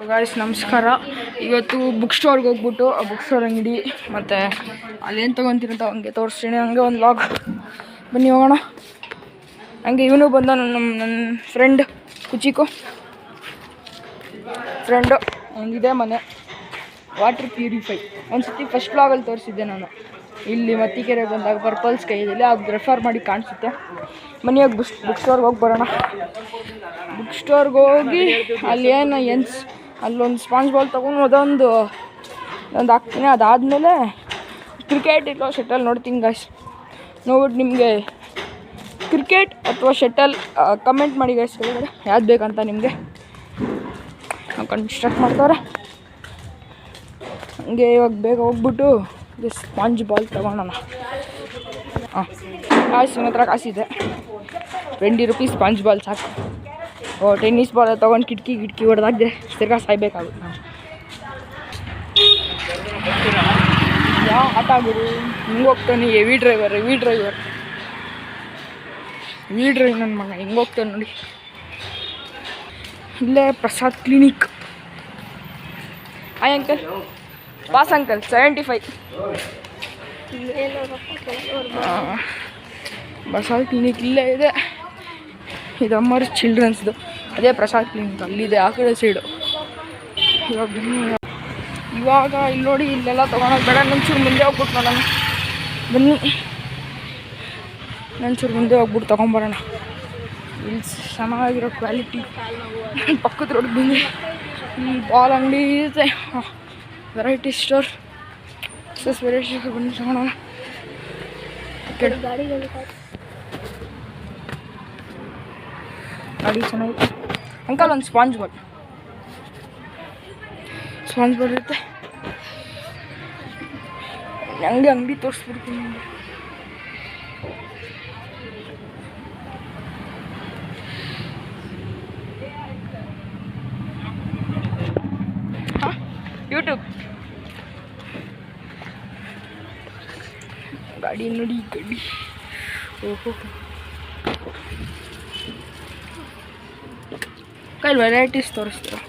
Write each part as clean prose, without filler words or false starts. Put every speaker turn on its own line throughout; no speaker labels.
Guys ನಮಸ್ಕಾರ. ಇವತ್ತು book ಸ್ಟೋರ್ಗೆ ಹೋಗ್ಬಿಟ್ಟು ಬುಕ್ ಸ್ಟೋರ್ ಅಂಗಡಿ ಮತ್ತು ಅಲ್ಲೇನು ತೊಗೊತೀರಂತ ಹಂಗೆ ತೋರಿಸ್ತೀನಿ. ಹಂಗೆ ಒಂದು ಲಾಗ್ ಬನ್ನಿ ಹೋಗೋಣ. ಹಂಗೆ ಇವನು ಬಂದ ನನ್ನ ಫ್ರೆಂಡ್ ಕುಚಿಕು ಫ್ರೆಂಡು. ಒಂದಿದೆ ಮನೆ ವಾಟರ್ ಪ್ಯೂರಿಫೈ. ಒಂದು ಸತಿ ಫಸ್ಟ್ ಲಾಗಲ್ಲಿ ತೋರಿಸಿದ್ದೆ ನಾನು. ಇಲ್ಲಿ ಮತ್ತಿಕೆರೆ ಬಂದಾಗ ಪರ್ಪಲ್ ಸ್ಕೈ ಇದೆ, ಅದು ರೆಫರ್ ಮಾಡಿ ಕಾಣಿಸುತ್ತೆ. ಮನೆಯಾಗ ಬುಕ್ ಸ್ಟೋರ್ಗೆ ಹೋಗಿ ಬರೋಣ. ಬುಕ್ ಸ್ಟೋರ್ಗೆ ಹೋಗಿ ಅಲ್ಲಿ ಅಲ್ಲೊಂದು ಸ್ಪಾಂಜ್ ಬಾಲ್ ತೊಗೊಂಡು ಒಂದು ಹಾಕ್ತೀನಿ. ಅದಾದಮೇಲೆ ಕ್ರಿಕೆಟ್ ಇಲ್ಲೋ ಶಟಲ್ ನೋಡ್ತೀನಿ ಗಾಯ್ಸ್. ನೋಡ್ಬಿಟ್ಟು ನಿಮಗೆ ಕ್ರಿಕೆಟ್ ಅಥವಾ ಶಟಲ್ ಕಮೆಂಟ್ ಮಾಡಿ ಗಾಯ್ಸ್, ಕೆಳಗಡೆ ಯಾವ್ದು ಬೇಕಂತ ನಿಮಗೆ. ಕನ್ಸ್ಟ್ರಕ್ಟ್ ಮಾಡ್ತಾರೆ. ಹಂಗೆ ಇವಾಗ ಬೇಗ ಹೋಗ್ಬಿಟ್ಟು ಸ್ಪಾಂಜ್ ಬಾಲ್ ತೊಗೊಳೋಣ. ಕಾಸು ನನ್ನ ಹತ್ರ ಕಾಸಿದೆ, 20 ರೂಪೀಸ್ ಸ್ಪಾಂಜ್ ಬಾಲ್ ಸಾಕು. ಟೆನ್ನಿಸ್ ಬಾಲ್ ತೊಗೊಂಡು ಕಿಟಕಿ ಹೊಡೆದಾಗ್ದೆ ತಿರ್ಗಾ ಸಾಯ್ಬೇಕಾಗುತ್ತೆ. ಯಾವ ಆಟ ಆಗೋದು ಹಿಂಗೆ ಹೋಗ್ತಾನೆ. ಹೆವಿ ಡ್ರೈವರ್ ನನ್ನ ಮಗ ಹಿಂಗೆ ಹೋಗ್ತಾನೆ ನೋಡಿ. ಇಲ್ಲೇ Prasad clinic. Hi uncle, pass uncle 75. Prasad clinic ಇಲ್ಲೇ ಇದೆ. ಇದು ಅಮ್ಮರ್ ಚಿಲ್ಡ್ರನ್ಸ್ದು, ಅದೇ ಪ್ರಸಾದ್ ಕ್ಲಿನಿಕ್ ಅಲ್ಲಿದೆ ಆ ಕಡೆ ಸೈಡು. ಇವಾಗ ಇಲ್ಲಿ ನೋಡಿ, ಇಲ್ಲೆಲ್ಲ ತೊಗೊಳೋದು ಬೇಡ. ನಂಚೂರು ಮುಂದೆ ಹೋಗ್ಬಿಟ್ಟು ನೋಡೋಣ ಬನ್ನಿ. ನಂಚೂರು ಮುಂದೆ ಹೋಗ್ಬಿಟ್ಟು ತೊಗೊಂಬರೋಣ. ಇಲ್ಲಿ ಚೆನ್ನಾಗಿರೋ ಕ್ವಾಲಿಟಿ. ಪಕ್ಕದ ರೋಡ್ ಬಂದು ಇಲ್ಲಿ ಬಾಲ್ ಅಂಗಡಿ ಇದೆ, ವೆರೈಟಿ ಸ್ಟೋರ್. ವೆರೈಟಿ ಸ್ಟೋರ್ ಬನ್ನಿ ತೊಗೊಳೋಣ. ಗಾಡಿ ಚೆನ್ನಾಗಿದೆ. ಅಂಕಲ್ ಒಂದು ಸ್ಪಾಂಜ್ ಬಾಲ್ ಇರುತ್ತೆ. ಅಂಗಡಿ ತೋರಿಸ್ಬಿಡ್ತೀನಿ. ಯೂಟ್ಯೂಬ್ ಗಾಡಿ ನೋಡಿ, ಗಾಡಿ. ಓಹೋ, ಅಂಕಲ್ ವೆರೈಟೀಸ್ ತೋರಿಸ್ತೀರಾ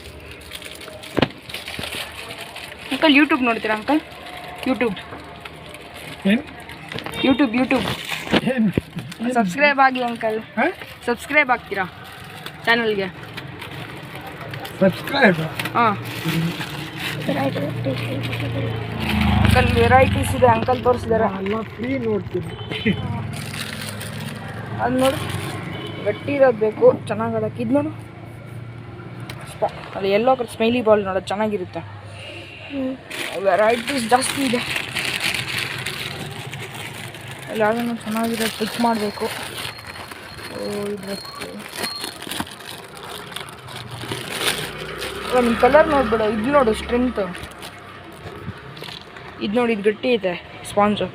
ಅಂಕಲ್? ಯೂಟ್ಯೂಬ್ ನೋಡ್ತೀರಾ ಅಂಕಲ್? ಯೂಟ್ಯೂಬ್ ಸಬ್ಸ್ಕ್ರೈಬ್ ಆಗಿ ಅಂಕಲ್. ಸಬ್ಸ್ಕ್ರೈಬ್ ಆಗ್ತೀರಾ ಚಾನಲ್ಗೆ? ಹಾಂ ಅಂಕಲ್ ವೆರೈಟೀಸ್ ಇದೆ. ಅಂಕಲ್ ತೋರಿಸಿದಾರೆ. ಅದು ನೋಡು, ಗಟ್ಟಿ ಇರೋದು ಬೇಕು, ಚೆನ್ನಾಗಿ ಆಡೋಕ್ಕೆ. ಇದು ನೋಡು, ಅದು ಎಲ್ಲೋ ಸ್ಮೈಲಿ ಬಾಲ್ ನೋಡೋದು ಚೆನ್ನಾಗಿರುತ್ತೆ. ವೆರೈಟೀಸ್ ಜಾಸ್ತಿ ಇದೆ. ಎಲ್ಲಾದ್ರೂ ಚೆನ್ನಾಗಿದೆ, ಪಿಕ್ ಮಾಡಬೇಕು. ನಿಮ್ಮ ಕಲರ್ ನೋಡ್ಬೇಡ, ಇದು ನೋಡು ಸ್ಟ್ರೆಂತ್. ಇದು ನೋಡಿ, ಇದು ಗಟ್ಟಿ ಐತೆ ಸ್ಪಾಂಜು.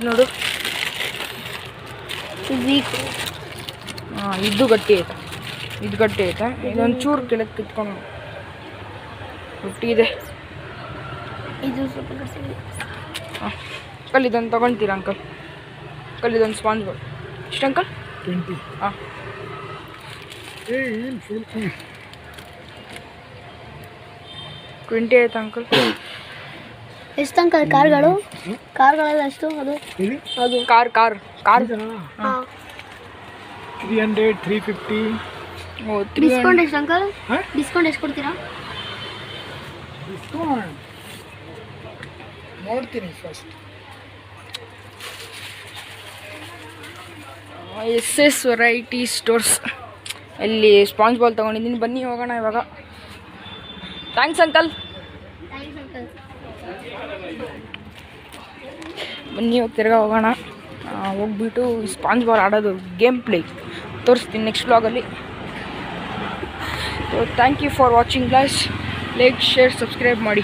ನೋಡು, ಹಾಂ ಇದು ಗಟ್ಟಿ ಐತೆ. ಇದೊಂದು ಚೂರು ಕೆಳಗೆ ಕಿತ್ಕೊಂಡು ಗಟ್ಟಿ ಇದೆ. ಇದು ಸ್ವಲ್ಪ ಹಾಂ ಅಂಕಲ್, ಇದೊಂದು ತೊಗೊಳ್ತೀರಾ ಅಂಕಲ್? ಇದೊಂದು ಸ್ಪಾಂಜ್ ಬಾಲ್ ಎಷ್ಟು ಅಂಕಲ್? 20. ಹಾಂ 20 ಆಯ್ತು ಅಂಕಲ್.
ಎಷ್ಟು ಅಂಕಲ್ ಕಾರ್ಗಳೆಲ್ಲ ಎಷ್ಟು? ಅದು
ಕಾರ್
300, 350.
ಡಿಸ್ಕೌಂಟ್ ಎಷ್ಟು ಅಂಕಲ್? ಡಿಸ್ಕೌಂಟ್ ಎಷ್ಟು ಕೊಡ್ತೀರಾ?
ನೋಡ್ತೀನಿ ಫಸ್ಟ್.
SS ವೆರೈಟಿ ಸ್ಟೋರ್ಸ್ ಅಲ್ಲಿ ಸ್ಪಾಂಜ್ ಬಾಲ್ ತೊಗೊಂಡಿದ್ದೀನಿ. ಬನ್ನಿ ಹೋಗೋಣ ಇವಾಗ. Thanks uncle. ಬನ್ನಿ ಹೋಗಿ ತಿರ್ಗಾ ಹೋಗೋಣ. ಹೋಗ್ಬಿಟ್ಟು ಸ್ಪಾಂಜ್ ಬಾಲ್ ಆಡೋದು ಗೇಮ್ ಪ್ಲೇ ತೋರಿಸ್ತೀನಿ ನೆಕ್ಸ್ಟ್ ವ್ಲಾಗಲ್ಲಿ. Thank you for watching guys. Like, share, subscribe ಮಾಡಿ.